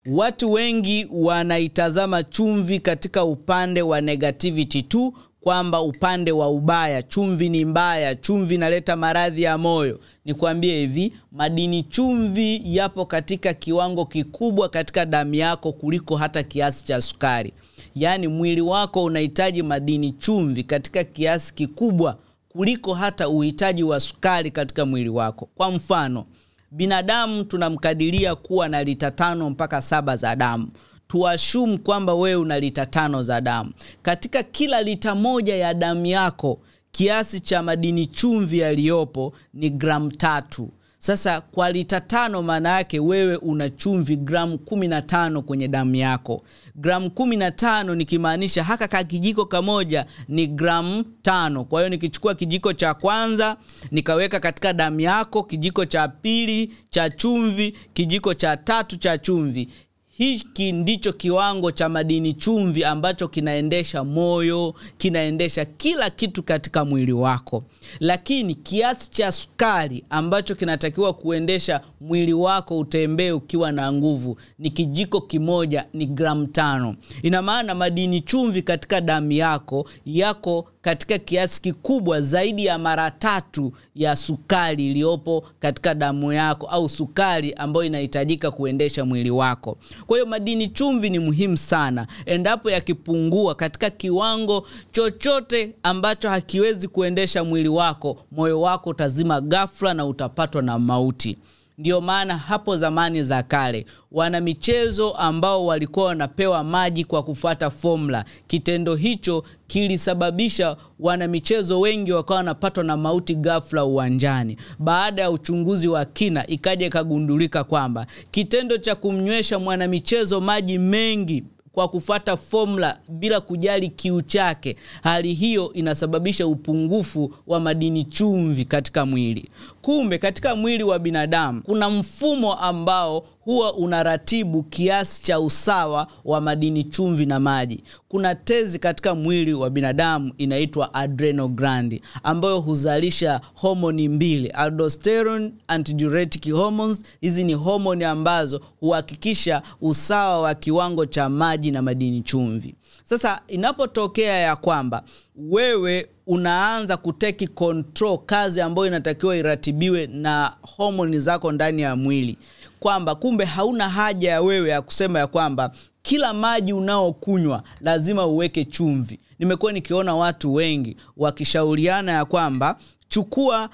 Watu wengi wanaitazama chumvi katika upande wa negativity tu, kwamba upande wa ubaya, chumvi ni mbaya, chumvi inaleta maradhi ya moyo. Nikwambie hivi, madini chumvi yapo katika kiwango kikubwa katika damu yako kuliko hata kiasi cha sukari. Yaani mwili wako unahitaji madini chumvi katika kiasi kikubwa kuliko hata uhitaji wa sukari katika mwili wako. Kwa mfano, binadamu tunamkadiria kuwa na lita 5 mpaka 7 za damu. Tuashumu kwamba wewe una lita 5 za damu. Katika kila lita 1 ya damu yako, kiasi cha madini chumvi yaliyopo ni gramu 3. Sasa kwa lita 5 maana yake wewe una chumvi gramu 15 kwenye damu yako. Gramu 15 nikimaanisha haka kijiko kamoja ni gramu 5. Kwa hiyo nikichukua kijiko cha kwanza nikaweka katika damu yako, kijiko cha pili cha chumvi, kijiko cha tatu cha chumvi. Hiki ndicho kiwango cha madini chumvi ambacho kinaendesha moyo, kinaendesha kila kitu katika mwili wako. Lakini kiasi cha sukari ambacho kinatakiwa kuendesha mwili wako utembee ukiwa na nguvu ni kijiko kimoja, ni gramu 5. Ina maana madini chumvi katika damu yako yako katika kiasi kikubwa zaidi ya mara 3 ya sukari iliyopo katika damu yako, au sukari ambayo inahitajika kuendesha mwili wako. Kwa hiyo madini chumvi ni muhimu sana. Endapo yakipungua katika kiwango chochote ambacho hakiwezi kuendesha mwili wako, moyo wako utazima ghafla na utapatwa na mauti. Ndio maana hapo zamani za kale wana michezo ambao walikuwa wanapewa maji kwa kufuata formula. Kitendo hicho kilisababisha wana michezo wengi wakawa wanapatwa na mauti ghafla uwanjani. Baada ya uchunguzi wa kina ikaja ikagundulika kwamba kitendo cha kumnywesha mwanamichezo maji mengi kwa kufuata formula bila kujali kiu chake, hali hiyo inasababisha upungufu wa madini chumvi katika mwili. Kumbe katika mwili wa binadamu kuna mfumo ambao huwa unaratibu kiasi cha usawa wa madini chumvi na maji. Kuna tezi katika mwili wa binadamu inaitwa adrenal gland ambayo huzalisha homoni 2, aldosterone, antidiuretic hormones. Hizi ni homoni ambazo huhakikisha usawa wa kiwango cha maji na madini chumvi. Sasa inapotokea ya kwamba wewe unaanza kuteki control kazi ambayo inatakiwa iratibiwe na homoni zako ndani ya mwili, kwamba kumbe hauna haja ya wewe ya kusema ya kwamba kila maji unaokunywa lazima uweke chumvi. Nimekuwa nikiona watu wengi wakishauriana ya kwamba chukua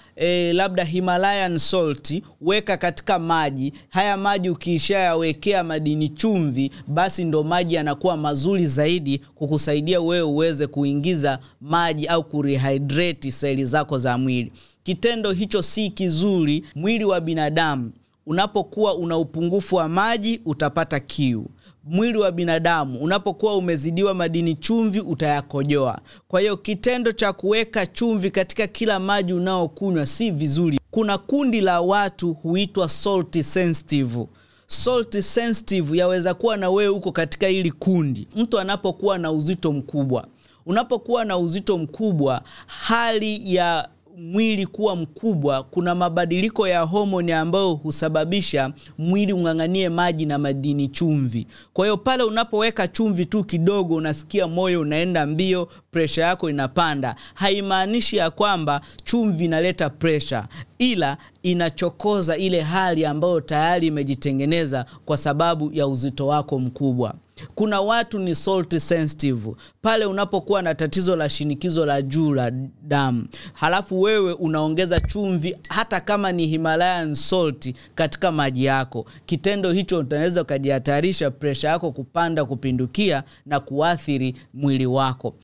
labda Himalayan salt, weka katika maji. Haya maji ukishayawekea madini chumvi, basi ndo maji yanakuwa mazuri zaidi kukusaidia wewe uweze kuingiza maji au kurehydrate seli zako za mwili. Kitendo hicho si kizuri. Mwili wa binadamu unapokuwa una upungufu wa maji utapata kiu. Mwili wa binadamu unapokuwa umezidiwa madini chumvi utayakojoa. Kwa hiyo kitendo cha kuweka chumvi katika kila maji unaokunywa si vizuri. Kuna kundi la watu huitwa salt sensitive. Salt sensitive yaweza kuwa na wewe uko katika hili kundi. Mtu anapokuwa na uzito mkubwa, unapokuwa na uzito mkubwa, hali ya mwili kuwa mkubwa, kuna mabadiliko ya homoni ambayo husababisha mwili unganganie maji na madini chumvi. Kwa hiyo pale unapoweka chumvi tu kidogo unasikia moyo unaenda mbio, pressure yako inapanda. Haimaanishi ya kwamba chumvi inaleta pressure, ila inachokoza ile hali ambayo tayari imejitengeneza kwa sababu ya uzito wako mkubwa. Kuna watu ni salt sensitive. Pale unapokuwa na tatizo la shinikizo la juu la damu, halafu wewe unaongeza chumvi hata kama ni Himalayan salt katika maji yako, kitendo hicho utaweza kujihatarisha pressure yako kupanda kupindukia na kuathiri mwili wako.